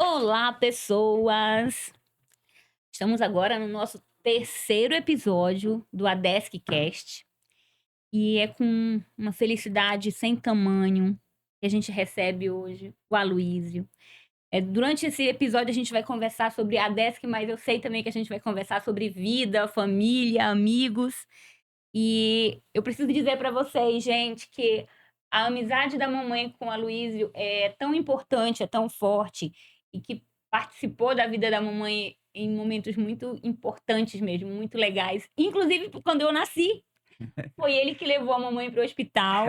Olá, pessoas! Estamos agora no nosso terceiro episódio do ADESCcast e é com uma felicidade sem tamanho que a gente recebe hoje o Aloísio. Durante esse episódio a gente vai conversar sobre a ADESC, mas eu sei também que a gente vai conversar sobre vida, família, amigos. E eu preciso dizer para vocês, gente, que a amizade da mamãe com o Aloísio é tão importante, é tão forte, e que participou da vida da mamãe em momentos muito importantes mesmo, muito legais. Inclusive quando eu nasci, foi ele que levou a mamãe para o hospital.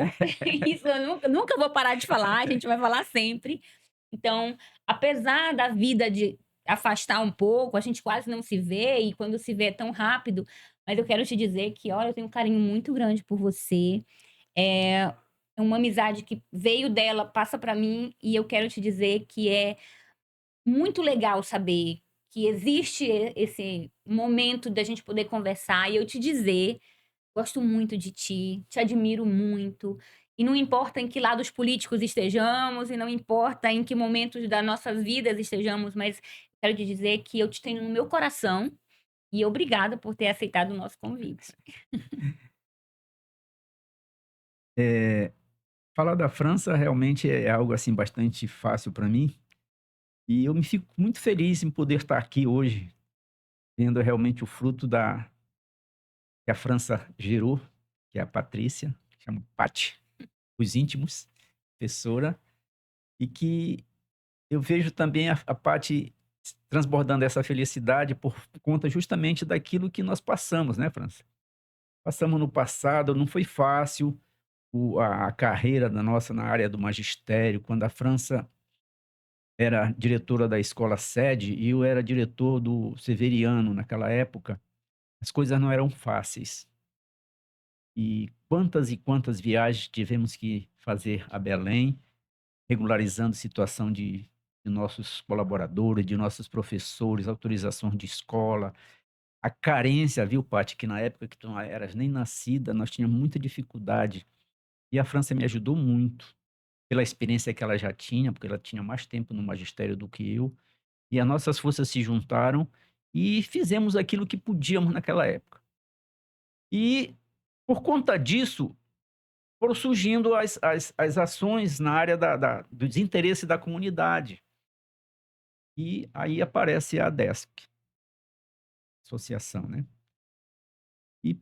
Isso eu nunca vou parar de falar, a gente vai falar sempre. Então, apesar da vida de afastar um pouco, a gente quase não se vê, e quando se vê é tão rápido, mas eu quero te dizer que, olha, eu tenho um carinho muito grande por você. É uma amizade que veio dela, passa para mim, e eu quero te dizer que é muito legal saber que existe esse momento da gente poder conversar e eu te dizer: "Gosto muito de ti, te admiro muito", e não importa em que lados políticos estejamos e não importa em que momentos das nossas vidas estejamos, mas quero te dizer que eu te tenho no meu coração e obrigada por ter aceitado o nosso convite. Eh, Falar da França realmente é algo, assim, bastante fácil para mim, e eu me fico muito feliz em poder estar aqui hoje, vendo realmente o fruto da que a França gerou, que é a Patrícia, que chama Paty, os íntimos, professora, e que eu vejo também a Paty transbordando essa felicidade por conta justamente daquilo que nós passamos, né, França. Passamos no passado, não foi fácil a carreira da nossa na área do magistério, quando a França era diretora da escola sede e eu era diretor do Severiano naquela época, as coisas não eram fáceis. E quantas viagens tivemos que fazer a Belém, regularizando situação de nossos colaboradores, de nossos professores, autorizações de escola. A carência, viu, Paty, que na época que tu não eras nem nascida, nós tínhamos muita dificuldade. E a França me ajudou muito, pela experiência que ela já tinha, porque ela tinha mais tempo no magistério do que eu. E as nossas forças se juntaram e fizemos aquilo que podíamos naquela época. E, por conta disso, foram surgindo as ações na área do desinteresse da comunidade. E aí aparece a ADESC, associação, né. E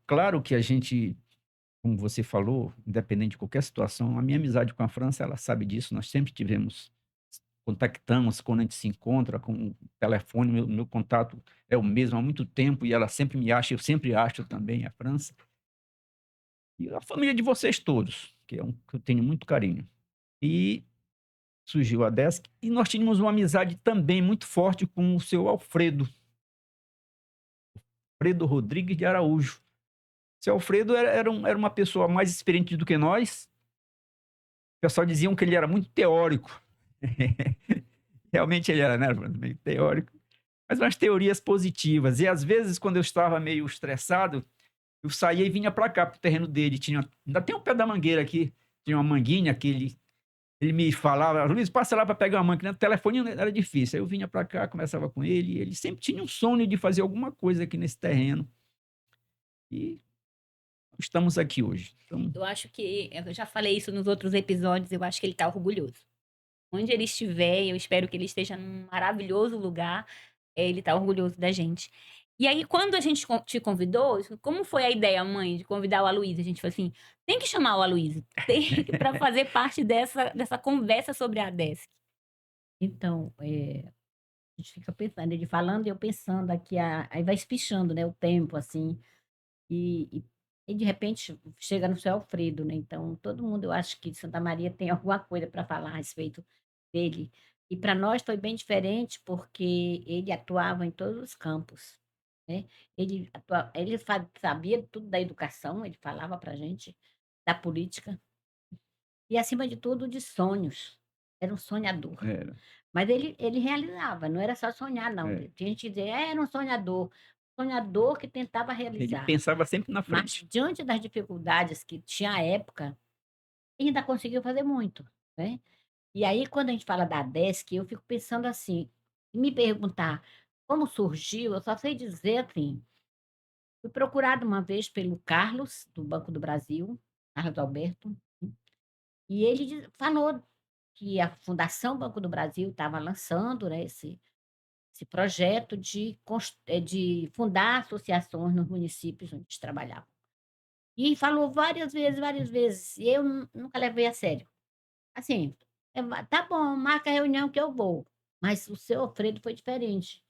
claro que a gente, como você falou, independente de qualquer situação, a minha amizade com a França, ela sabe disso, nós sempre tivemos contactamos quando a gente se encontra com o telefone, meu contato é o mesmo há muito tempo e ela sempre me acha, eu sempre acho também a França. E a família de vocês todos, que é que eu tenho muito carinho. E surgiu a Desk e nós tínhamos uma amizade também muito forte com o seu Alfredo Rodrigues de Araújo. Seu Alfredo era uma pessoa mais experiente do que nós, o pessoal diziam que ele era muito teórico. Realmente ele era, né, meio teórico. Mas umas teorias positivas. E às vezes, quando eu estava meio estressado, eu saía e vinha para cá, para o terreno dele. Ainda tem um pé da mangueira aqui, tinha uma manguinha que ele me falava: Luiz, passa lá para pegar uma mangueira. O telefone era difícil. Aí eu vinha para cá, conversava com ele. E ele sempre tinha um sonho de fazer alguma coisa aqui nesse terreno. E estamos aqui hoje. Então, Eu acho que eu já falei isso nos outros episódios, eu acho que ele tá orgulhoso. Onde ele estiver, eu espero que ele esteja num maravilhoso lugar, ele tá orgulhoso da gente. E aí, quando a gente te convidou, como foi a ideia, mãe, de convidar o Aloísio? A gente falou assim: "Tem que chamar o Aloísio, tem para fazer parte dessa conversa sobre a Desk". Então, a gente fica pensando, ele falando e eu pensando aqui, aí vai espichando, né, o tempo, assim, e e de repente chega no seu Alfredo, né, então todo mundo eu acho que de Santa Maria tem alguma coisa para falar a respeito dele. E para nós foi bem diferente, porque ele atuava em todos os campos, né. Ele sabia tudo da educação, ele falava pra gente, da política e acima de tudo de sonhos, era um sonhador. era, Mas ele realizava, não era só sonhar não, é. tinha gente que dizia: "É, era um sonhador", sonhador que tentava Ele realizar. pensava sempre na Mas frente. diante das dificuldades que tinha à época, ele ainda conseguiu fazer muito, né. E aí, quando a gente fala da Desk, eu fico pensando assim, me perguntar como surgiu, eu só sei dizer assim, fui procurado uma vez pelo Carlos, do Banco do Brasil, Carlos Alberto, e ele falou que a Fundação Banco do Brasil estava lançando, né, esse projeto de fundar associações nos municípios onde eles trabalhavam. E falou várias vezes, e eu nunca levei a sério. Assim, tá bom, marca a reunião que eu vou, mas o seu Alfredo foi diferente.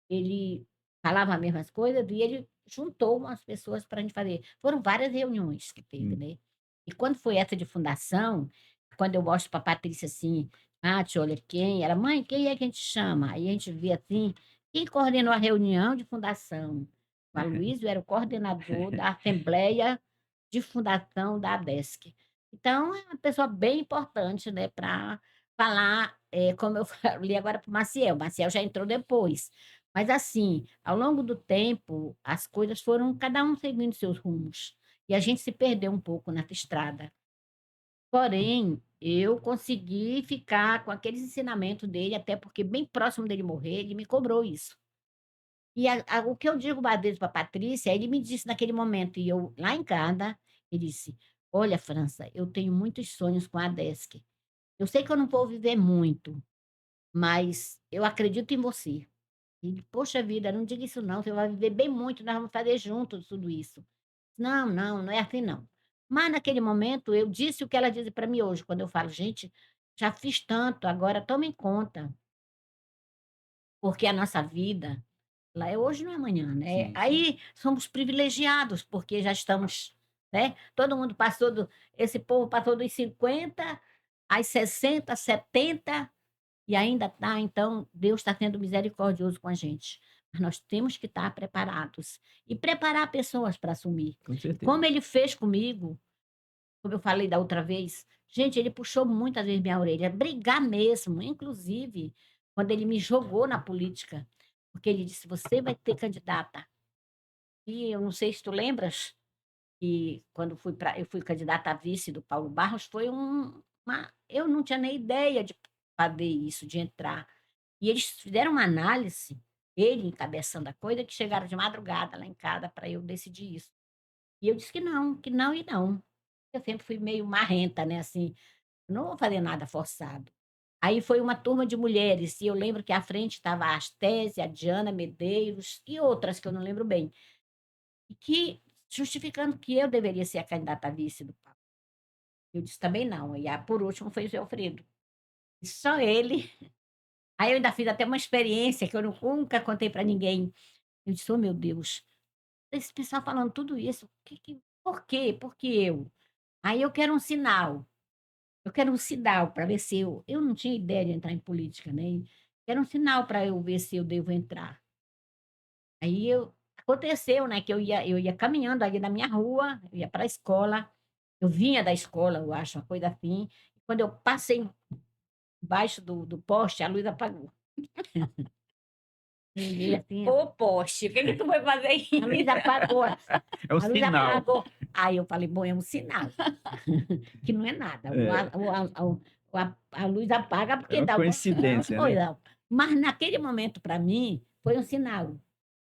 Ele falava as mesmas coisas e ele juntou umas pessoas para a gente fazer. Foram várias reuniões que teve, Sim. né. E quando foi essa de fundação, quando eu mostro para a Patrícia, assim: "Ah, tia, olha quem", ela: "Mãe, quem é que a gente chama?" Aí a gente vê, assim, quem coordenou a reunião de fundação. O Aloísio era o coordenador da assembleia de fundação da ADESC. Então é uma pessoa bem importante, né, para falar, como eu falei agora para o Maciel já entrou depois. Mas assim, ao longo do tempo, as coisas foram cada um seguindo seus rumos, e a gente se perdeu um pouco nessa estrada. Porém, eu consegui ficar com aqueles ensinamentos dele, até porque bem próximo dele morrer, ele me cobrou isso. E o que eu digo uma vez para Patrícia, ele me disse naquele momento, e eu lá em casa, ele disse: "Olha, França, eu tenho muitos sonhos com a Desk. Eu sei que eu não vou viver muito, mas eu acredito em você". E, poxa vida, não diga isso não, você vai viver bem muito, nós vamos fazer juntos tudo isso. Não, não, não é assim não. Mas naquele momento eu disse o que ela disse para mim hoje, quando eu falo: "Gente, já fiz tanto, agora toma em conta, porque a nossa vida, lá é hoje, não é amanhã, né". Sim, sim. Aí somos privilegiados, porque já estamos, né, todo mundo passou esse povo passou dos 50 às 60, 70. E ainda tá, então, Deus está sendo misericordioso com a gente. Mas nós temos que estar preparados e preparar pessoas para assumir. Com E certeza. como ele fez comigo, como eu falei da outra vez, gente, ele puxou muitas vezes minha orelha, brigar mesmo, inclusive quando ele me jogou na política, porque ele disse: "Você vai ter candidata". E eu não sei se tu lembras que quando eu fui candidata a vice do Paulo Barros, foi uma eu não tinha nem ideia de fazer isso, de entrar. E eles fizeram uma análise, ele encabeçando a coisa, que chegaram de madrugada lá em casa para eu decidir isso. E eu disse que não e não. Eu sempre fui meio marrenta, né, assim, não vou fazer nada forçado. Aí foi uma turma de mulheres, e eu lembro que à frente estava a Astésia, a Diana Medeiros e outras que eu não lembro bem, e que justificando que eu deveria ser a candidata a vice do Papa. Eu disse também não, e a por último foi o seu Alfredo. E só ele. Aí eu ainda fiz até uma experiência que eu nunca contei para ninguém. Eu disse: "Oh, meu Deus, esse pessoal falando tudo isso, que por quê? Por que eu? Aí eu quero um sinal, eu quero um sinal para ver se eu não tinha ideia de entrar em política, né, quero um sinal para eu ver se eu devo entrar". Aí aconteceu, né, que eu ia caminhando ali na minha rua, eu ia para a escola, eu vinha da escola, eu acho, uma coisa assim, e quando eu passei embaixo do poste, a luz apagou. Eu olhei assim, Ô poste, o que que tu foi fazer aí? a luz apagou. É o A luz sinal. apagou. Aí eu falei: "Bom, é um sinal, que não é nada, É, a luz apaga é porque uma dá alguma coincidência, né? coisa". Mas naquele momento para mim foi um sinal.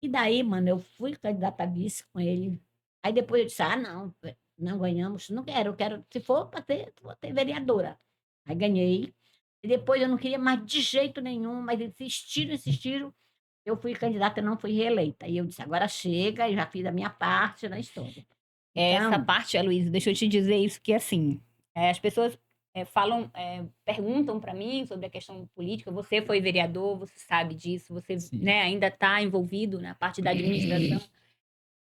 E daí, mano, eu fui candidata a vice com ele. Aí depois eu disse: "Ah não, não ganhamos, não quero, eu quero se for para ter, vou ter vereadora". Aí ganhei, e depois eu não queria mais de jeito nenhum, mas insistiram, insistiram, eu fui candidata e não fui reeleita. E eu disse: "Agora chega, eu já fiz a minha parte na história". Essa Então, parte, Heloísa, deixa eu te dizer isso, que assim, as pessoas, falam, perguntam para mim sobre a questão política, você foi vereador, você sabe disso, você, Sim. né, ainda está envolvido na parte da administração.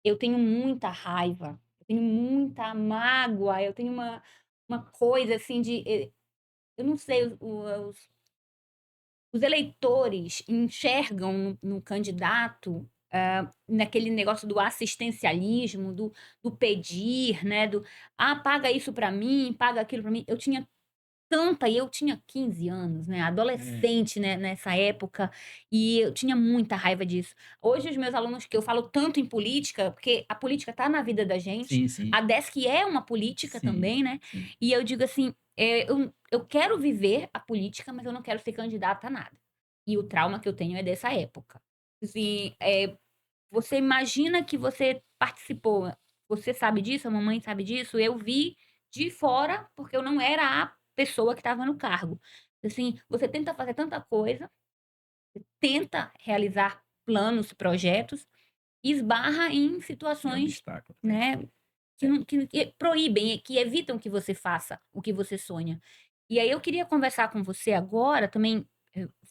Eu tenho muita raiva, eu tenho muita mágoa, eu tenho uma coisa assim de, eu não sei, os eleitores enxergam no candidato, naquele negócio do assistencialismo, do pedir, né, "Ah, paga isso para mim, paga aquilo para mim". Eu tinha tanta e eu tinha 15 anos, né, É. adolescente, né, nessa época, e eu tinha muita raiva disso. Hoje os meus alunos, que eu falo tanto em política, porque a política está na vida da gente, Sim, sim. a Desk é uma política Sim, também, né, sim. e eu digo assim, eu quero viver a política, mas eu não quero ser candidata a nada. E o trauma que eu tenho é dessa época. Assim, você imagina que você participou, você sabe disso, a mamãe sabe disso, eu vi de fora, porque eu não era a pessoa que estava no cargo. Assim, você tenta fazer tanta coisa, tenta realizar planos, projetos, e esbarra em Tem situações, obstáculo. né, que proíbem, que evitam que você faça o que você sonha. E aí eu queria conversar com você agora também,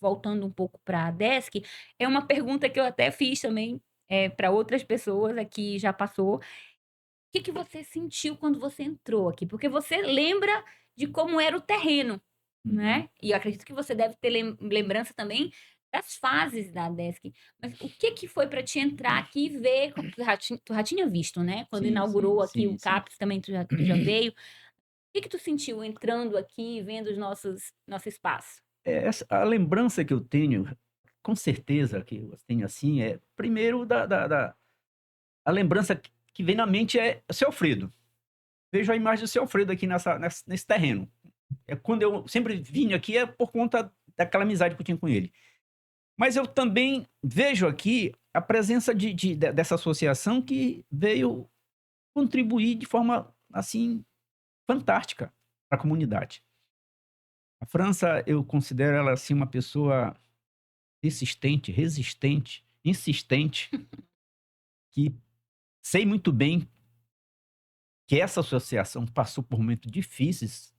voltando um pouco para a Desk, é uma pergunta que eu até fiz também, para outras pessoas aqui, já passou. O que que você sentiu quando você entrou aqui? Porque você lembra de como era o terreno, Uhum. né, e eu acredito que você deve ter lembrança também das fases da Desk. Mas o que que foi para te entrar aqui e ver como tu já tinha visto, né, quando Sim, inaugurou sim, aqui o sim, sim. CAPES também tu já veio. O que que tu sentiu entrando aqui e vendo os nosso espaço? A lembrança que eu tenho, com certeza que eu tenho assim, é primeiro a lembrança que vem na mente é o seu Alfredo. Vejo a imagem do seu Alfredo aqui nesse terreno. É quando eu sempre vim aqui é por conta daquela amizade que eu tinha com ele. Mas eu também vejo aqui a presença dessa associação que veio contribuir de forma, assim, fantástica para a comunidade. A França, eu considero ela, assim, uma pessoa persistente, resistente, insistente, que sei muito bem que essa associação passou por momentos difíceis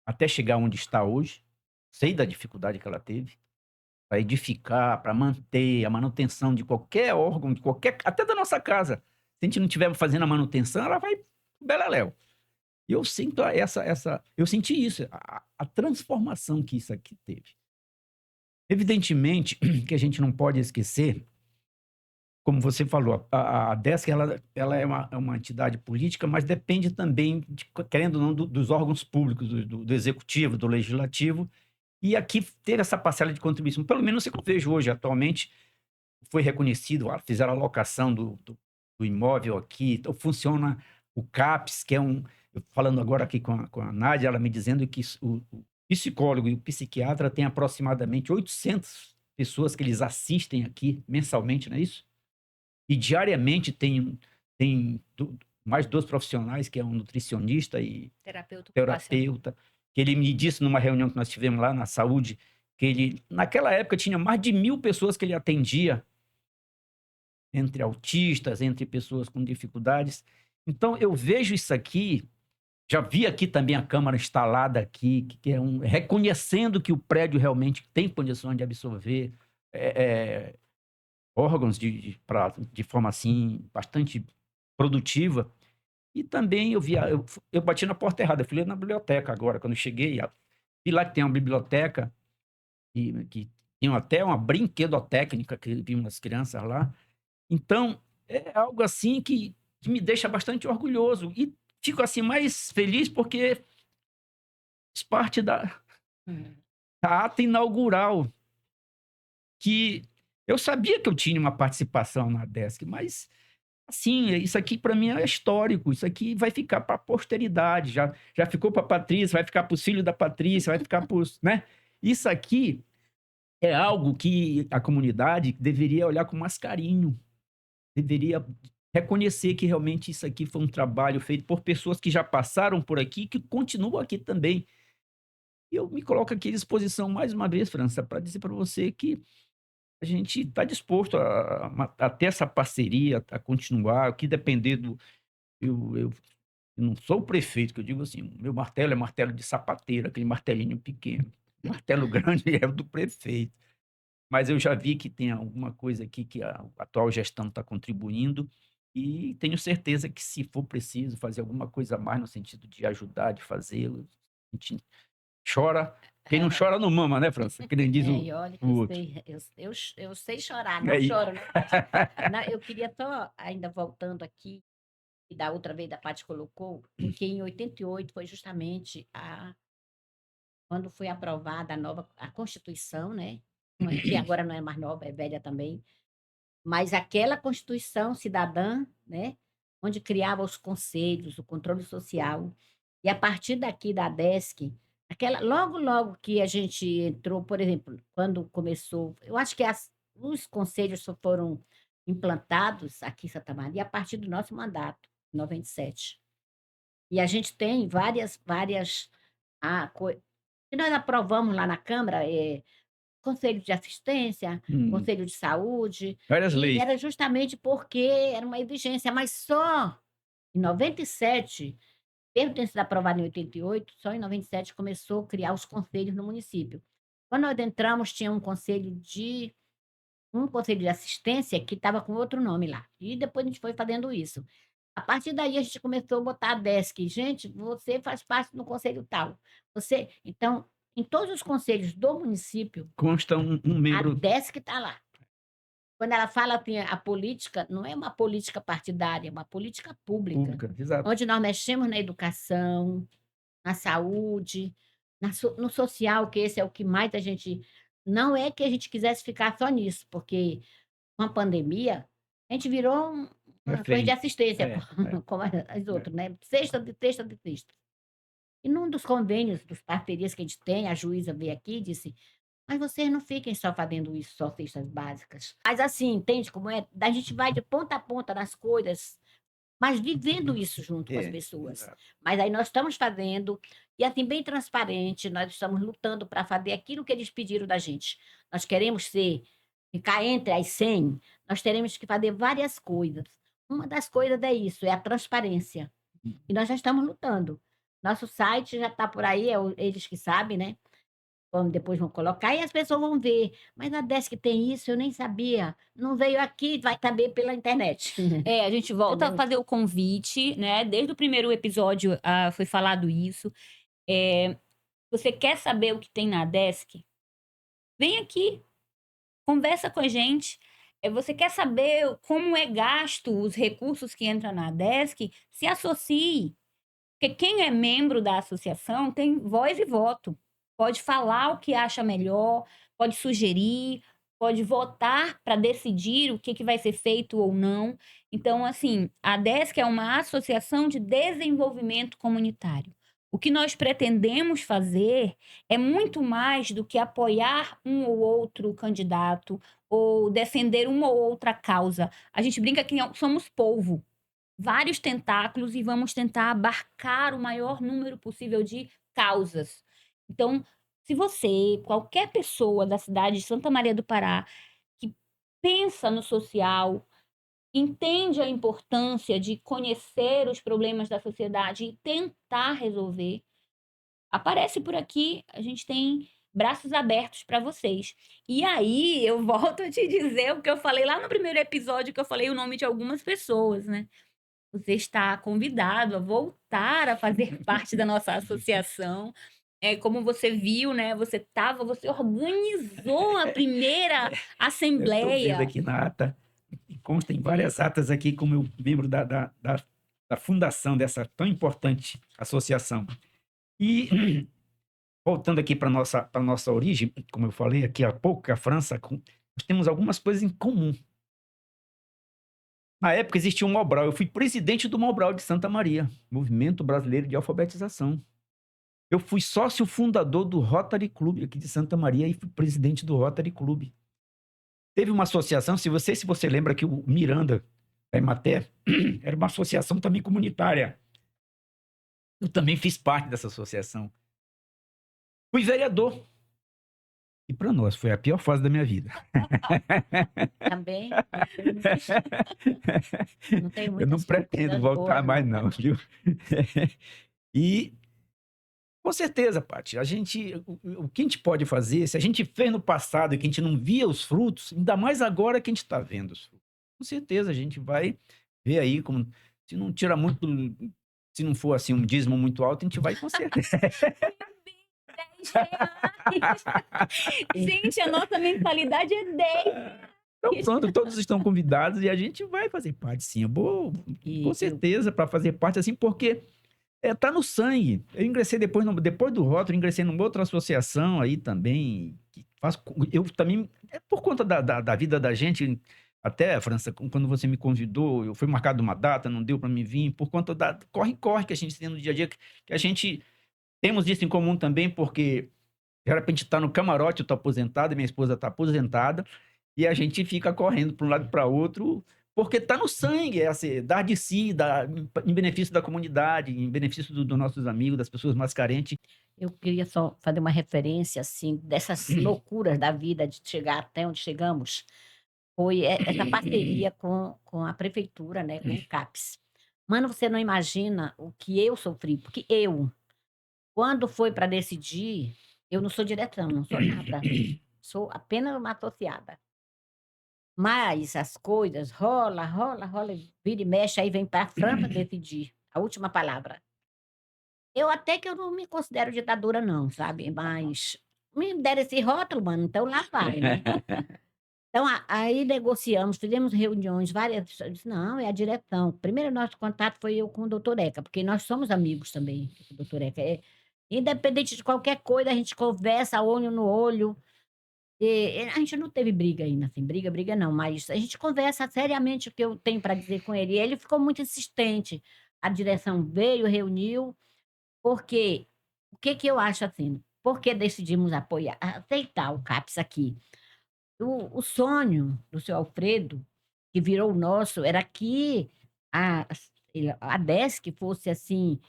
até chegar onde está hoje. Sei da dificuldade que ela teve para edificar, para manter a manutenção de qualquer órgão, de qualquer, até da nossa casa. Se a gente não estiver fazendo a manutenção, ela vai beleléu. E eu sinto eu senti isso, a transformação que isso aqui teve. Evidentemente que a gente não pode esquecer, como você falou, a Desk ela é uma entidade política, mas depende também, querendo ou não, dos órgãos públicos, do executivo, do legislativo, e aqui teve essa parcela de contribuição. Pelo menos o que eu vejo hoje, atualmente, foi reconhecido, fizeram a locação do imóvel aqui, então funciona o CAPES, que é falando agora aqui com a Nádia, ela me dizendo que o psicólogo e o psiquiatra têm aproximadamente 800 pessoas que eles assistem aqui mensalmente, não é isso? E diariamente tem mais 2 profissionais, que é um nutricionista e Terapeuta ocupacional. terapeuta, que ele me disse numa reunião que nós tivemos lá na saúde, que ele, naquela época, tinha mais de 1.000 pessoas que ele atendia, entre autistas, entre pessoas com dificuldades. Então, eu vejo isso aqui, já vi aqui também a câmara instalada aqui, que é reconhecendo que o prédio realmente tem condições de absorver órgãos de forma assim, bastante produtiva. E também eu bati na porta errada, eu fui na biblioteca agora, quando eu cheguei, vi lá que tem uma biblioteca, que tem até uma brinquedotécnica, que vi umas crianças lá. Então, é algo assim que me deixa bastante orgulhoso e fico assim mais feliz porque faz parte Uhum. da ata inaugural, que eu sabia que eu tinha uma participação na Desk, mas assim, isso aqui para mim é histórico, isso aqui vai ficar para a posteridade, já ficou para a Patrícia, vai ficar para os filhos da Patrícia, vai ficar para os, né? Isso aqui é algo que a comunidade deveria olhar com mais carinho, deveria reconhecer que realmente isso aqui foi um trabalho feito por pessoas que já passaram por aqui, que continuam aqui também. E eu me coloco aqui à disposição mais uma vez, França, para dizer para você que a gente está disposto a ter essa parceria, a continuar, o que depender do. Eu não sou o prefeito, que eu digo assim, meu martelo é martelo de sapateiro, aquele martelinho pequeno. O martelo grande é o do prefeito. Mas eu já vi que tem alguma coisa aqui que a atual gestão está contribuindo e tenho certeza que, se for preciso fazer alguma coisa a mais no sentido de ajudar, de fazer, a gente chora. Quem não chora não mama, né, França? Que nem diz E olha que o eu outro. sei, eu sei chorar, não É isso. choro, né? Não, eu queria só, ainda voltando aqui, e da outra vez a Paty colocou, porque em 88 foi justamente quando foi aprovada a Constituição, né? Que agora não é mais nova, é velha também, mas aquela Constituição cidadã, né? Onde criava os conselhos, o controle social. E a partir daqui da Desk, logo que a gente entrou, por exemplo, quando começou, eu acho que os conselhos só foram implantados aqui em Santa Maria a partir do nosso mandato, em 97. E a gente tem várias que nós aprovamos lá na Câmara, conselho de assistência, Hum, conselho de saúde, várias e leis. era justamente porque era uma exigência, mas só em 97, mesmo tendo sido aprovado em 88, só em 97 começou a criar os conselhos no município. Quando nós entramos, tinha um conselho de assistência que estava com outro nome lá, e depois a gente foi fazendo isso. A partir daí a gente começou a botar a desk: "Gente, você faz parte do conselho tal, você", então, em todos os conselhos do município, Consta um a membro desk está lá. Quando ela fala assim, a política não é uma política partidária, é uma política pública, pública, exato. onde nós mexemos na educação, na saúde, no social, que esse é o que mais a gente, não é que a gente quisesse ficar só nisso, porque com a pandemia, a gente virou uma coisa de Refém. assistência, É, é, como as é. outras, né, cesta de cesta de cesta. E num dos convênios, dos parcerias que a gente tem, a juíza veio aqui e disse: "Mas vocês não fiquem só fazendo isso, só cestas básicas". Mas assim, entende como é? A gente vai de ponta a ponta nas coisas, mas vivendo isso junto com as pessoas. Exato. Mas aí nós estamos fazendo, e assim, bem transparente, nós estamos lutando para fazer aquilo que eles pediram da gente. Nós queremos ficar entre as 100, nós teremos que fazer várias coisas. Uma das coisas é isso, é a transparência. E nós já estamos lutando. Nosso site já está por aí, eles que sabem, né? Depois vão colocar e as pessoas vão ver. Mas a Desk tem isso, eu nem sabia. Não veio aqui, vai saber pela internet. É, a gente volta a Entendeu? fazer o convite, né? Desde o primeiro episódio, foi falado isso. Você quer saber o que tem na Desk? Vem aqui, conversa com a gente. Você quer saber como é gasto os recursos que entram na Desk? Se associe. Porque quem é membro da associação tem voz e voto. Pode falar o que acha melhor, pode sugerir, pode votar para decidir o que vai ser feito ou não. Então, assim, a DESC é uma associação de desenvolvimento comunitário. O que nós pretendemos fazer é muito mais do que apoiar um ou outro candidato ou defender uma ou outra causa. A gente brinca que somos polvo, vários tentáculos, e vamos tentar abarcar o maior número possível de causas. Então, se você, qualquer pessoa da cidade de Santa Maria do Pará, que pensa no social, entende a importância de conhecer os problemas da sociedade e tentar resolver, aparece por aqui, a gente tem braços abertos para vocês. E aí eu volto a te dizer o que eu falei lá no primeiro episódio, que eu falei o nome de algumas pessoas, né? Você está convidado a voltar a fazer parte da nossa associação. Como você viu, né, você organizou a primeira Eu estou vendo assembleia. aqui na ata, e consta em várias atas aqui como eu membro da fundação dessa tão importante associação. E voltando aqui para a nossa origem, como eu falei aqui há pouco, a França, nós temos algumas coisas em comum. Na época existia um Mobral, eu fui presidente do Mobral de Santa Maria, Movimento Brasileiro de Alfabetização. Eu fui sócio fundador do Rotary Club aqui de Santa Maria e fui presidente do Rotary Club. Teve uma associação, se você lembra que o Miranda, da Emater, era uma associação também comunitária. Eu também fiz parte dessa associação. Fui vereador. E para nós foi a pior fase da minha vida. Também não tem Eu não muitas pretendo coisas voltar boas, mais não. não, viu? E com certeza, Paty, o que a gente pode fazer, se a gente fez no passado e que a gente não via os frutos, ainda mais agora que a gente está vendo os frutos. Com certeza a gente vai ver aí, como, se não tira muito, se não for assim um dízimo muito alto, a gente vai com certeza. R$10. Gente, a nossa mensalidade é 10. Então, pronto, todos estão convidados e a gente vai fazer parte, sim. Eu vou, com certeza, para fazer parte, assim, porque tá no sangue. Eu ingressei depois do Rotary, ingressei numa outra associação aí também, eu também, por conta da vida da gente, Até, França, quando você me convidou, eu fui marcado uma data, não deu para me vir, por conta da corre-corre que a gente tem no dia a dia, que a gente temos isso em comum também, porque de repente tá no camarote, eu tô aposentado, e minha esposa tá aposentada, e a gente fica correndo para um lado e para outro, porque tá no sangue, é assim, dar de si, dar em benefício da comunidade, em benefício dos nossos amigos, das pessoas mais carentes. Eu queria só fazer uma referência, assim, dessas loucuras da vida de chegar até onde chegamos, foi essa parceria com a prefeitura, né, com o CAPES. Mano, você não imagina o que eu sofri, porque eu, quando foi para decidir, eu não sou direção, não sou nada, sou apenas uma associada. Mas as coisas rola, rola, rola, vira e mexe, aí vem para a França decidir, a última palavra. Eu até que eu não me considero ditadora não, sabe, mas me deram esse rótulo, mano, então lá vai, né. Então aí negociamos, fizemos reuniões várias, eu disse: "Não, é a direção". Primeiro nosso contato foi eu com o doutor Eca, porque nós somos amigos também com o doutor Eca, independente de qualquer coisa, a gente conversa olho no olho, a gente não teve briga ainda, assim, briga, briga não, mas a gente conversa seriamente o que eu tenho para dizer com ele, e ele ficou muito insistente. A direção veio, reuniu, porque o que que eu acho assim, por que decidimos apoiar aceitar o CAPS aqui? O sonho do seu Alfredo, que virou o nosso, era que a a Desk fosse, assim,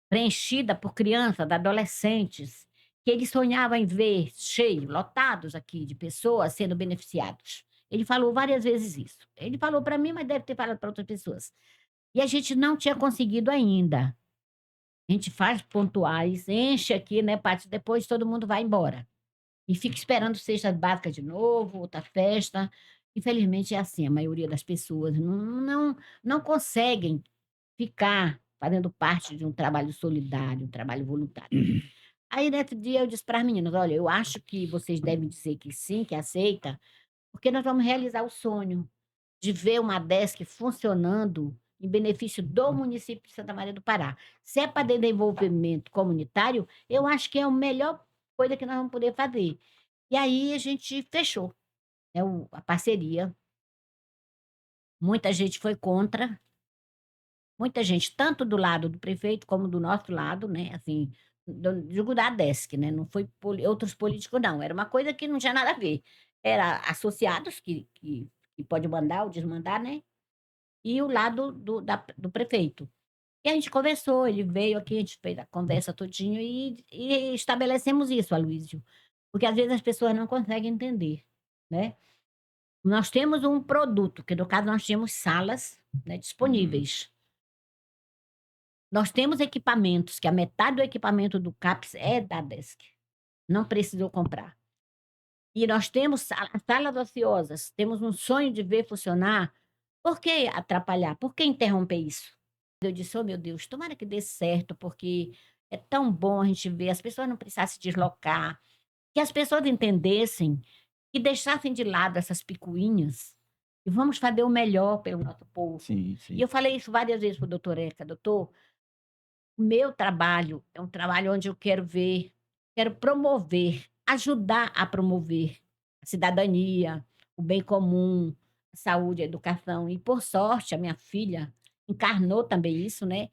preenchida por crianças, adolescentes, que ele sonhava em ver cheio, lotados aqui de pessoas sendo beneficiados. Ele falou várias vezes isso. Ele falou para mim, mas deve ter falado para outras pessoas. E a gente não tinha conseguido ainda. A gente faz pontuais, enche aqui, né, Paty, depois todo mundo vai embora. E fica esperando cesta básica de novo, outra festa. Infelizmente é assim, a maioria das pessoas não conseguem ficar fazendo parte de um trabalho solidário, um trabalho voluntário. Aí nesse dia eu disse para as meninas: "Olha, eu acho que vocês devem dizer que sim, que aceita, porque nós vamos realizar o sonho de ver uma Desk funcionando em benefício do município de Santa Maria do Pará. Se é para desenvolvimento comunitário, eu acho que é a melhor coisa que nós vamos poder fazer". E aí a gente fechou, né, a parceria. Muita gente foi contra, muita gente, tanto do lado do prefeito como do nosso lado, né, assim, digo da Desk, né, não foi outros políticos não, era uma coisa que não tinha nada a ver. Era associados que pode mandar ou desmandar, né, e o lado do prefeito. E a gente conversou, ele veio aqui, a gente fez a conversa todinho e estabelecemos isso, Aloísio, porque às vezes as pessoas não conseguem entender, né. Nós temos um produto, que no caso nós tínhamos salas, né, Uhum. disponíveis. Nós temos equipamentos, que a metade do equipamento do CAPS é da Desk, não precisou comprar. E nós temos salas ociosas, temos um sonho de ver funcionar, por que atrapalhar? Por que interromper isso? Eu disse: "Oh, meu Deus, tomara que dê certo, porque é tão bom a gente ver, as pessoas não precisassem se deslocar, que as pessoas entendessem, que deixassem de lado essas picuinhas, e vamos fazer o melhor pelo nosso povo". Sim, E sim. eu falei isso várias vezes para o doutor Eca: "Doutor, o meu trabalho é um trabalho onde eu quero ver, quero promover, ajudar a promover a cidadania, o bem comum, a saúde, a educação". E por sorte a minha filha encarnou também isso, né,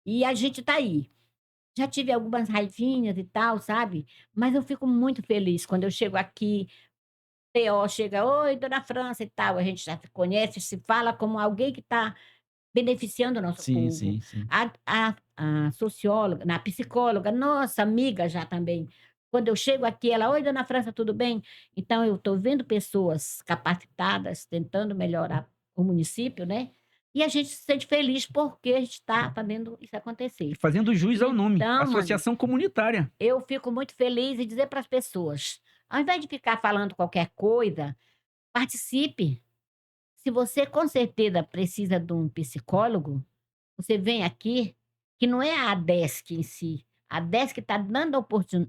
e a gente está aí. Já tive algumas raivinhas e tal, sabe, mas eu fico muito feliz quando eu chego aqui, TO chega: "Oi, dona França", e tal, a gente já se conhece, se fala como alguém que está beneficiando o nosso Sim, povo. sim, sim. A socióloga, a psicóloga, nossa amiga já também. Quando eu chego aqui, ela: "Oi, dona França, tudo bem?". Então eu estou vendo pessoas capacitadas tentando melhorar o município, né, e a gente se sente feliz porque a gente está fazendo isso E acontecer. fazendo jus ao nome, Então, mano, associação comunitária. eu fico muito feliz em dizer para as pessoas, ao invés de ficar falando qualquer coisa, participe. Se você com certeza precisa de um psicólogo, você vem aqui, que não é a Desk em si, a Desk está dando a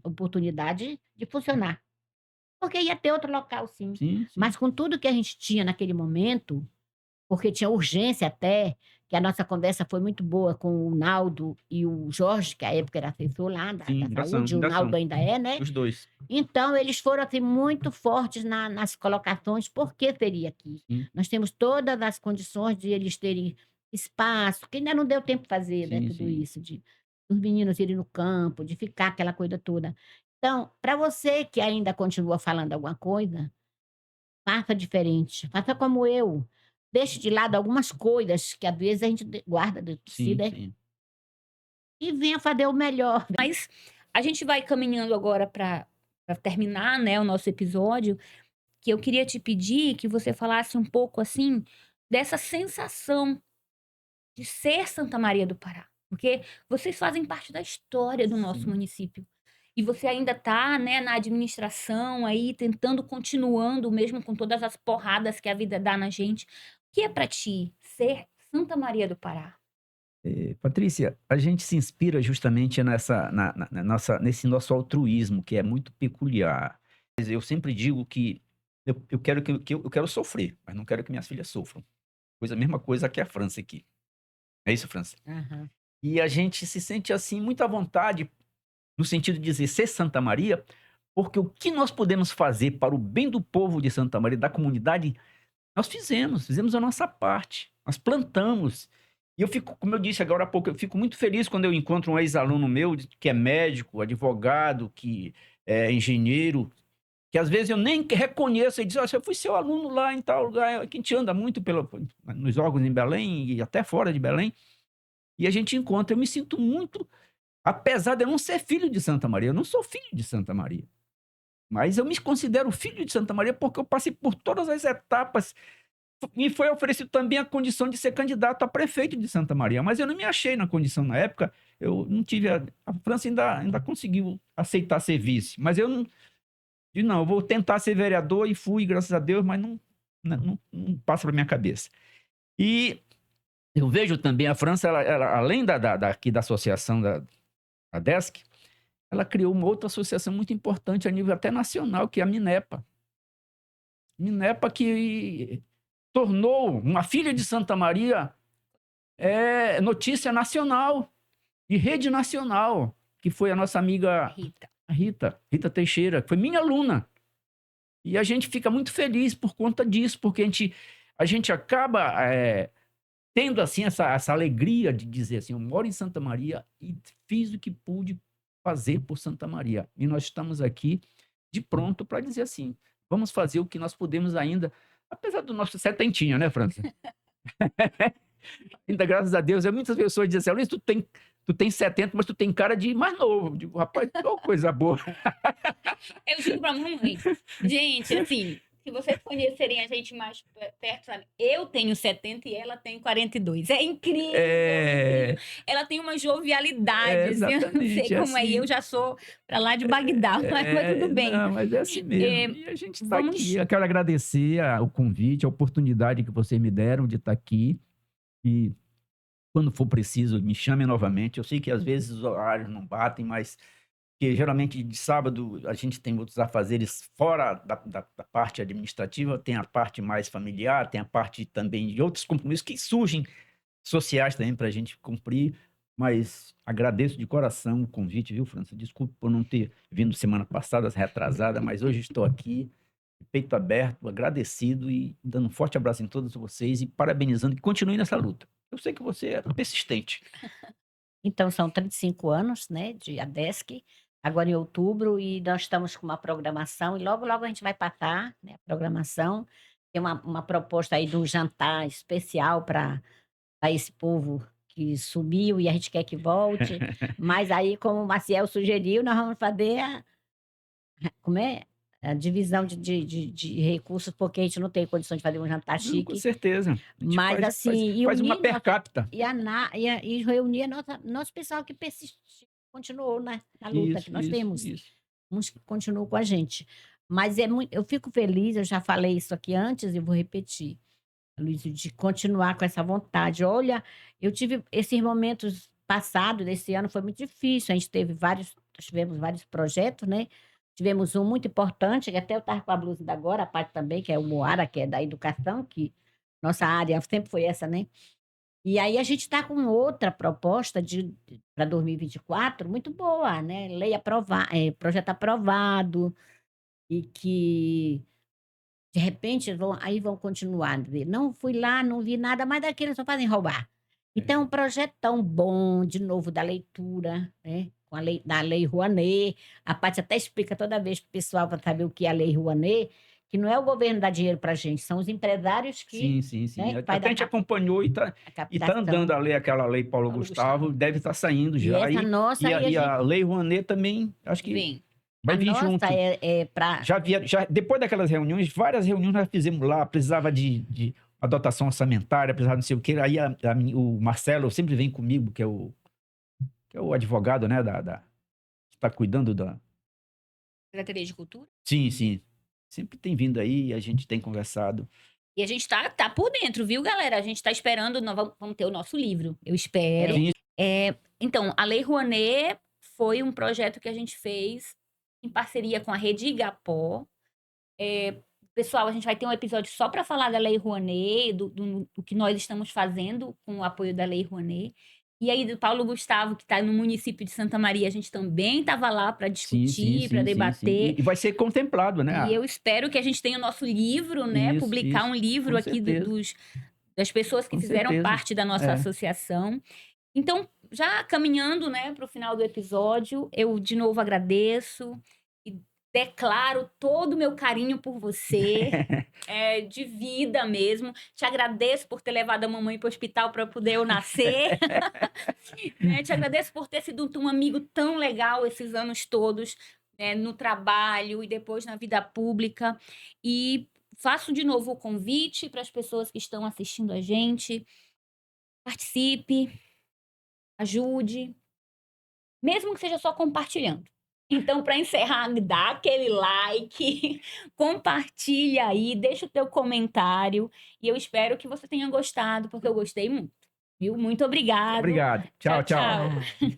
oportunidade de funcionar, porque ia ter outro local sim, Sim, sim. mas com tudo que a gente tinha naquele momento, porque tinha urgência até, que a nossa conversa foi muito boa com o Naldo e o Jorge, que à época era assessor lá da Sim, ainda são, saúde, o ainda Naldo são. ainda é, né? Os dois. Então eles foram, assim, muito fortes nas colocações, por que seria aqui. Sim, Nós temos todas as condições de eles terem espaço, que ainda não deu tempo de fazer, né, sim, tudo sim. isso, de os meninos irem no campo, de ficar aquela coisa toda. Então, para você que ainda continua falando alguma coisa, faça diferente, faça como eu. Deixe de lado algumas coisas que às vezes a gente guarda dentro de si, Sim, né, sim. e venha fazer o melhor. Mas a gente vai caminhando agora para terminar, né, o nosso episódio, que eu queria te pedir que você falasse um pouco, assim, dessa sensação de ser Santa Maria do Pará, porque vocês fazem parte da história do nosso Sim. município. E você ainda está, né, na administração aí, tentando, continuando, mesmo com todas as porradas que a vida dá na gente. O que é para ti ser Santa Maria do Pará? Patrícia, a gente se inspira justamente nesse nosso altruísmo, que é muito peculiar. Mas eu sempre digo que eu quero eu quero sofrer, mas não quero que minhas filhas sofram. A mesma coisa que a França aqui. É isso, França? Aham. E a gente se sente assim, muito à vontade, no sentido de dizer ser Santa Maria, porque o que nós podemos fazer para o bem do povo de Santa Maria, da comunidade, nós fizemos a nossa parte, nós plantamos. E eu fico, como eu disse agora há pouco, eu fico muito feliz quando eu encontro um ex-aluno meu, que é médico, advogado, que é engenheiro, que às vezes eu nem reconheço, e diz, olha, eu fui seu aluno lá em tal lugar, que a gente anda muito nos órgãos em Belém e até fora de Belém, e a gente encontra, eu me sinto muito, apesar de eu não ser filho de Santa Maria, eu não sou filho de Santa Maria, mas eu me considero filho de Santa Maria porque eu passei por todas as etapas. Me foi oferecido também a condição de ser candidato a prefeito de Santa Maria, mas eu não me achei na condição na época. Eu não tive. A França ainda conseguiu aceitar ser vice, mas eu não. Não, eu vou tentar ser vereador e fui, graças a Deus, mas não passa pela minha cabeça. E eu vejo também a França, além aqui da associação da DESC, ela criou uma outra associação muito importante a nível até nacional, que é a Minepa. Minepa que tornou uma filha de Santa Maria notícia nacional e rede nacional, que foi a nossa amiga Rita. Rita Teixeira, que foi minha aluna. E a gente fica muito feliz por conta disso, porque a gente acaba tendo assim essa alegria de dizer assim, eu moro em Santa Maria e fiz o que pude fazer por Santa Maria. E nós estamos aqui de pronto para dizer assim, vamos fazer o que nós podemos ainda, apesar do nosso setentinho, né, França? Ainda, graças a Deus, muitas pessoas dizem assim, Luiz, tu tem 70, mas tu tem cara de mais novo. Eu digo, rapaz, que coisa boa. Eu digo pra mamãe, gente, assim, se vocês conhecerem a gente mais perto, sabe? Eu tenho 70 e ela tem 42. É incrível, incrível. Ela tem uma jovialidade, assim, eu não sei Exatamente, é como é. assim. Eu já sou pra lá de Bagdá, mas tudo bem. Não, mas é assim mesmo. E a gente está aqui. Vamos. Eu quero agradecer o convite, a oportunidade que vocês me deram de estar aqui. E quando for preciso, me chame novamente. Eu sei que às vezes os horários não batem, mas que geralmente de sábado a gente tem outros afazeres fora da parte administrativa, tem a parte mais familiar, tem a parte também de outros compromissos que surgem sociais também para a gente cumprir. Mas agradeço de coração o convite, viu, França? Desculpe por não ter vindo semana passada, retrasada, mas hoje estou aqui, de peito aberto, agradecido e dando um forte abraço em todos vocês e parabenizando que continue nessa luta. Eu sei que você é persistente. Então são 35 anos, né, de ADESC, agora em outubro, e nós estamos com uma programação, e logo, logo a gente vai passar, né, a programação. Tem uma proposta aí de um jantar especial para esse povo que sumiu e a gente quer que volte. Mas aí, como o Maciel sugeriu, nós vamos fazer como é? A divisão de recursos, porque a gente não tem condição de fazer um jantar Não, com chique. certeza. A gente Mas assim, e faz uma unir per capita. e reunir nosso pessoal que persistiu, continuou na luta que nós temos, Isso. uns que continuam com a gente. Mas eu fico feliz, eu já falei isso aqui antes e vou repetir, Luiz, de continuar com essa vontade. Olha, eu tive esses momentos passados, desse ano foi muito difícil, a gente tivemos vários projetos, né, tivemos um muito importante, que até eu estava com a blusa da Agora, a parte também, que é o Moara, que é da educação, que Nossa área sempre foi essa, né? E aí a gente está com outra proposta para 2024 muito boa, né? Projeto aprovado, e que de repente vão continuar. Não fui lá, não vi nada, mas daqueles só fazem roubar. Então, um projeto tão bom, de novo, da leitura, né? Com da Lei Rouanet. A Paty até explica toda vez para o pessoal para saber o que é a Lei Rouanet, que não é o governo dar dinheiro para a gente, são os empresários que, Sim. né, Até a gente acompanhou e tá captação. andando a lei, aquela lei Paulo Gustavo, deve estar saindo E já. essa nossa, e a Lei Rouanet também, acho que Vem. vai a vir nossa junto. é para... Já depois daquelas reuniões, várias reuniões nós fizemos lá, precisava de dotação orçamentária, precisava não sei o quê. Aí o Marcelo sempre vem comigo, que é o advogado, né, que está cuidando da... Secretaria de Cultura. Sim. Sempre tem vindo aí, a gente tem conversado. E a gente tá por dentro, viu, galera? A gente tá esperando, nós vamos ter o nosso livro, eu espero. Sim. Então, a Lei Rouanet foi um projeto que a gente fez em parceria com a Rede Igapó. Pessoal, a gente vai ter um episódio só para falar da Lei Rouanet, do que nós estamos fazendo com o apoio da Lei Rouanet. E aí, do Paulo Gustavo, que está no município de Santa Maria, a gente também estava lá para discutir, para debater. Sim. E vai ser contemplado, né? E eu espero que a gente tenha o nosso livro, né? Publicar um livro com aqui certeza. das pessoas que Com fizeram certeza. parte da nossa associação. Então, já caminhando, né, para o final do episódio, eu de novo agradeço e declaro todo o meu carinho por você, de vida mesmo. Te agradeço por ter levado a mamãe para o hospital para poder eu nascer. Né? Te agradeço por ter sido um amigo tão legal esses anos todos, né, no trabalho e depois na vida pública. E faço de novo o convite para as pessoas que estão assistindo a gente. Participe, ajude, mesmo que seja só compartilhando. Então, para encerrar, dá aquele like, compartilha aí, deixa o teu comentário e eu espero que você tenha gostado, porque eu gostei muito, viu? Muito obrigada. Obrigado. Tchau. Ah.